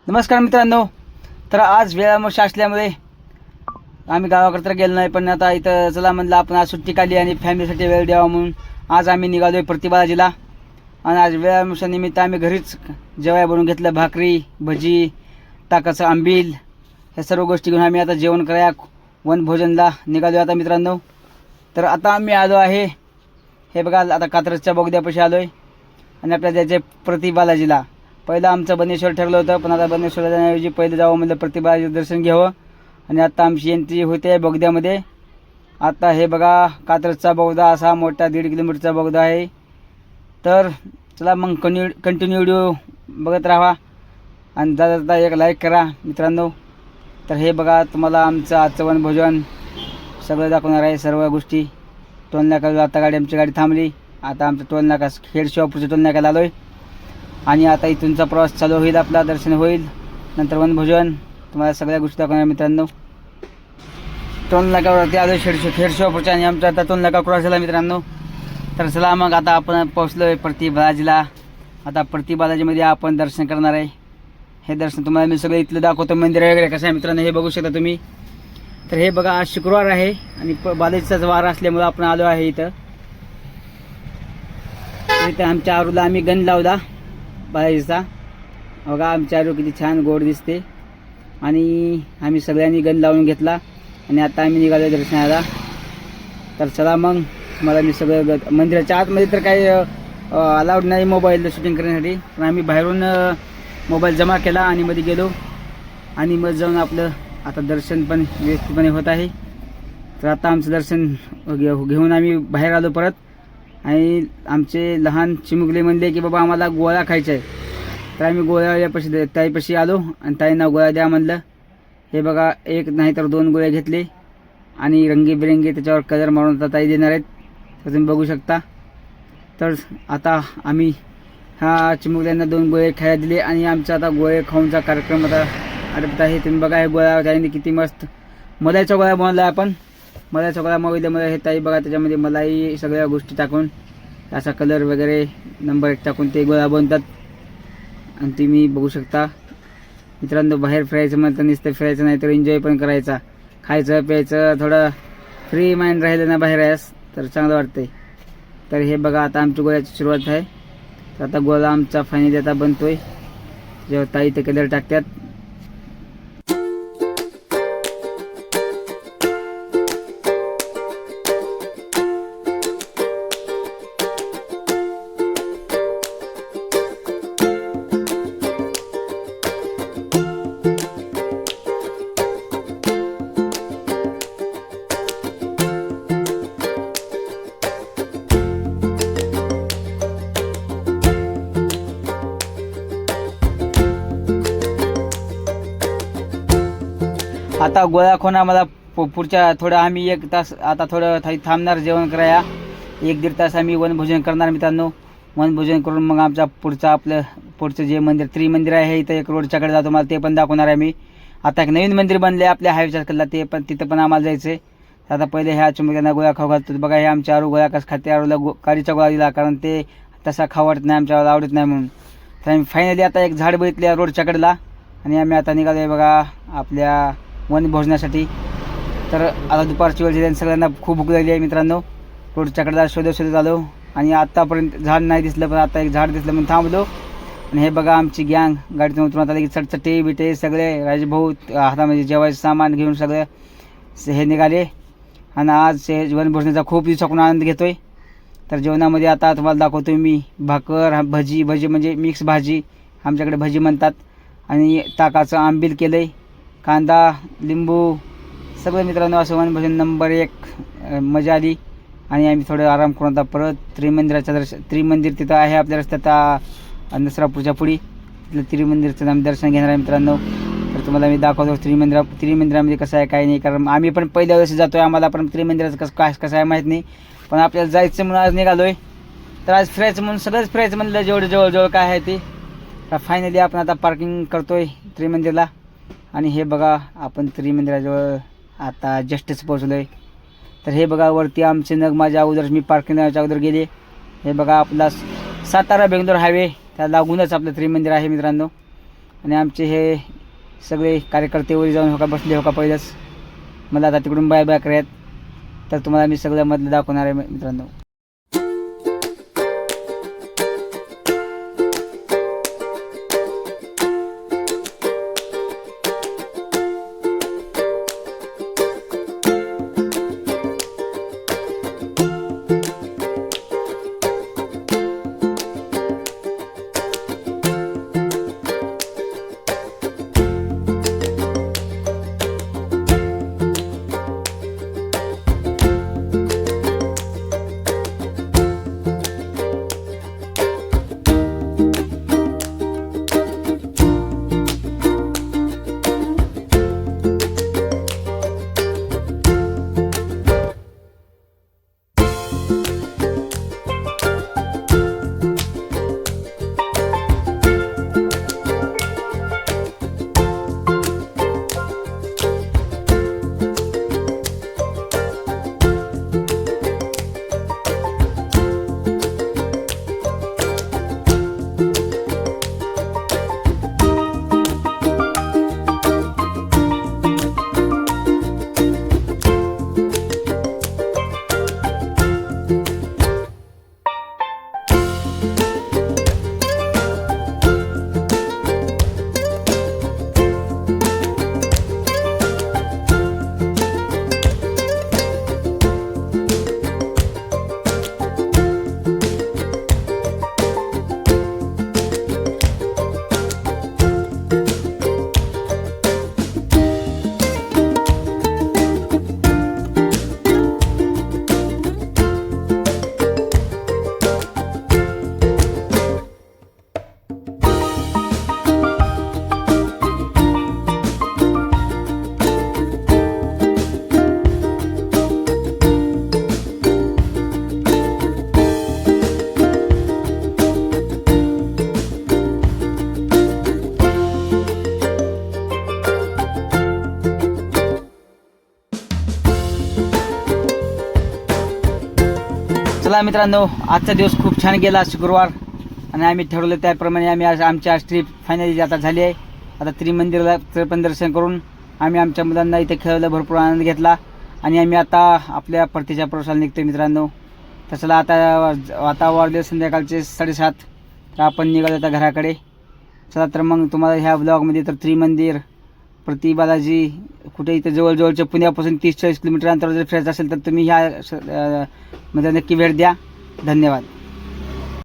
नमस्कार मित्रांनो. तर आज वेळामोश असल्यामुळे आम्ही गावाकडे तर गेलो नाही, पण आता इथं चला म्हणलं आपण आज सुट्टी काढली आणि फॅमिलीसाठी वेळ द्यावा म्हणून आज आम्ही निघालोय प्रतिबालाजीला. आणि आज वेळामोशानिमित्त आम्ही घरीच जेवाय बनवून घेतलं. भाकरी, भजी, ताकाचं आंबील, ह्या सर्व गोष्टी घेऊन आम्ही आता जेवण कराया वनभोजनला निघालो आता मित्रांनो. तर आता आम्ही आलो आहे, हे बघा आता कात्रजच्या बोगद्यापाशी आलो आहे आणि आपल्याला जायचं प्रतिबालाजीला. पहिलं आमचं बनेश्वर ठरलं होतं, पण आता बनेश्वरला जाण्याऐवजी पहिलं जावं म्हणलं प्रतिबालाजीचं दर्शन घ्यावं. आणि आता आमची एंट्री होते बोगद्यामध्ये. आता हे बघा कात्रजचा बोगदा, असा मोठा 1.5 किलोमीटरचा बोगदा आहे. तर चला मग कंटिन्यू व्हिडिओ बघत राहा आणि जाता एक लाईक करा मित्रांनो. तर हे बघा तुम्हाला आमचं आजचं वनभोजन सगळं दाखवणार आहे, सर्व गोष्टी. टोलनाका आता आमची गाडी थांबली. आता आमचं टोलनाका खेड शिवापूरच्या टोलनाक्याला आलो आहे आणि आता इथूनचा प्रवास चालू होईल, आपला दर्शन होईल, नंतर वनभोजन तुम्हाला सगळ्या गोष्टी दाखवणार मित्रांनो. टोलनाक्यावरती आलो खेड शिवापूरच्या आणि आमचा आता टोलनाका क्रॉस झाला मित्रांनो. तर चला मग आता आपण पोहोचलो आहे प्रतिबालाजीला. आता प्रतिबालाजीमध्ये आपण दर्शन करणार आहे. हे दर्शन तुम्हाला मी सगळं इथलं दाखवतो, मंदिर वगैरे कसं आहे मित्रांनो, हे बघू शकता तुम्ही. तर हे बघा आज शुक्रवार आहे आणि बालाजीचाच वार असल्यामुळं आपण आलो आहे इथं. इथं आमच्या आरूला आम्ही गण लावला बालाजीचा. बघा आमच्या आरू किती छान गोड दिसते आणि आम्ही सगळ्यांनी गण लावून घेतला आणि आता आम्ही निघालो दर्शनाला. तर चला मग मला मी सगळं मंदिराच्या आतमध्ये तर काही अलाउड नाही मोबाईल शूटिंग करण्यासाठी, पण आम्ही बाहेरून मोबाईल जमा केला आणि मध्ये गेलो आणि मग जाऊन आपलं आता दर्शन पण व्यवस्थितपणे होत आहे. तर आता आमचं दर्शन घेऊन आम्ही बाहेर आलो परत. आणि आमचे लहान चिमुकले म्हणले की बाबा आम्हाला गोळा खायचा आहे. तर आम्ही गोळ्यापाशी ताईपाशी आलो आणि ताईंना गोळ्या द्या म्हणलं. हे बघा एक नाही तर 2 गोळ्या घेतले आणि रंगीबिरंगी त्याच्यावर कलर मारून आता ताई देणार आहेत, तर तुम्ही बघू शकता. तर आता आम्ही ह्या चिमुकल्यांना 2 गोळे खायला दिले आणि आमचा आता गोळे खाऊनचा कार्यक्रम आता आटपत आहे. तुम्ही बघा हे गोळ्या ताईंनी किती मस्त मलाईचा गोळा बनवला आहे. आपण मलाईचा गोळा मागितल्यामुळे हे ताई बघा त्याच्यामध्ये मलाई सगळ्या गोष्टी टाकून असा कलर वगैरे नंबर 1 टाकून ते गोळा बनतात आणि तुम्ही बघू शकता मित्रांनो. बाहेर फिरायचं म्हणतं नुसतं फिरायचं नाही तर एन्जॉय पण करायचा, खायचं प्यायचं, थोडं फ्री माइंड राहिलं ना बाहेर आहेस तर चांगलं वाटतंय. तर हे बघा आता आमच्या गोळ्याची सुरुवात आहे. तर आता गोळा आमचा फायनली आता बनतोय जेव्हा ताई ते कलर टाकतात. आता गोळ्या खाऊन आम्हाला पुढच्या थोडं आम्ही 1 तास आता थोडं थांबणार जेवण कराया. 1-1.5 तास आम्ही वनभोजन करणार मित्रांनो. वनभोजन करून मग आमचा आपलं पुढचं जे मंदिर त्रिमंदिर आहे इथं एक रोडच्याकडे जातो, मला ते पण दाखवणार आहे मी. आता एक नवीन मंदिर बनले आपल्या हायवेच्या कडला, ते पण तिथं पण आम्हाला जायचं आहे. आता पहिले ह्या चिमुकल्यांना गोळ्या खाऊ घालतो. बघा हे आमच्या आरू गोळ्या कसं खाते, आरूला काळीचा गोळा दिला कारण ते तसा खाऊ वाटत नाही, आमच्या आवडत नाही म्हणून. तर आम्ही फायनली आता एक झाड बघितले रोडच्याकडला आणि आम्ही आता निघालो आहे बघा आपल्या वनभोजनासाठी. तर आता दुपारची वेळ झाली, सगळ्यांना खूप भूक लागली आहे मित्रांनो. रोडच्याकडे शोधत आलो आणि आत्तापर्यंत झाड नाही दिसलं, पण आता एक झाड दिसलं म्हणून थांबलो. आणि हे बघा आमची गँग गाडीतून उतरून आता लगेच चटचटे बिटे सगळे राजभाऊ हातामध्ये जेवायचं सामान घेऊन सगळं हे निघाले. आणि आज हे वनभोजनाचा खूप दिवसाकडून आनंद घेतो आहे. तर जेवणामध्ये आता तुम्हाला दाखवतो मी भाकर, भजी म्हणजे मिक्स भाजी, आमच्याकडे भजी म्हणतात, आणि ताकाचं आंबील केलं आहे, कांदा लिंबू सगळं मित्रांनो. असं वनभोजन नंबर 1 मजा आली. आणि आम्ही थोडं आराम करून आता परत त्रिमंदिर तिथं आहे आपल्या रस्त्यात नसरापूरच्या पुढी, तिथलं त्रिमंदिरचं आम्ही दर्शन घेणार आहे मित्रांनो. तर तुम्हाला मी दाखवतो त्रिमंदिरामध्ये कसं आहे काय नाही, कारण आम्ही पण पहिल्या वेळेस जातो आहे, आम्हाला पण त्रिमंदिराचं कसं आहे माहीत नाही, पण आपल्याला जायचं म्हणून आज निघालो आहे. तर आज फिरायचं म्हणून सगळंच फिरायचं म्हणलं जेवढं जवळ काय आहे ते. तर फायनली आपण आता पार्किंग करतो आहे त्रिमंदिरला. आणि हे बघा आपण त्रिमंदिराजवळ आता जस्टच पोहोचलो आहे. तर हे बघा वरती आमचे नग माझ्या अगोदर मी पार्किंगच्या अगोदर गेले. हे बघा आपला सातारा बेंगलोर हायवे त्या लागूनच आपलं त्रिमंदिर आहे मित्रांनो. आणि आमचे हे सगळे कार्यकर्ते वरी जाऊन बसले पहिलंच. मला आता तिकडून बाय बाय करायत. तर तुम्हाला मी सगळं मधलं दाखवणार आहे मित्रांनो. चला मित्रांनो, आजचा दिवस खूप छान गेला, शुक्रवार. आणि आम्ही ठरवलं त्याप्रमाणे आम्ही आज आमची आज ट्रीप फायनली आता झाली आहे. आता त्रिमंदिराला पण दर्शन करून आम्ही आमच्या मुलांना इथे खेळायला भरपूर आनंद घेतला. आणि आम्ही आता आपल्या परतीच्या प्रवासाला निघतोय मित्रांनो. तर चला आता वाजले संध्याकाळचे 7:30. तर आपण निघालो आता घराकडे. चला तर मग तुम्हाला ह्या ब्लॉगमध्ये तर त्रिमंदिर, प्रति बालाजी, कुठे इथं जवळजवळच्या पुण्यापासून 30-40 किलोमीटर अंतरावर जर फिरायचं असेल तर तुम्ही ह्या मध्ये नक्की भेट द्या. धन्यवाद.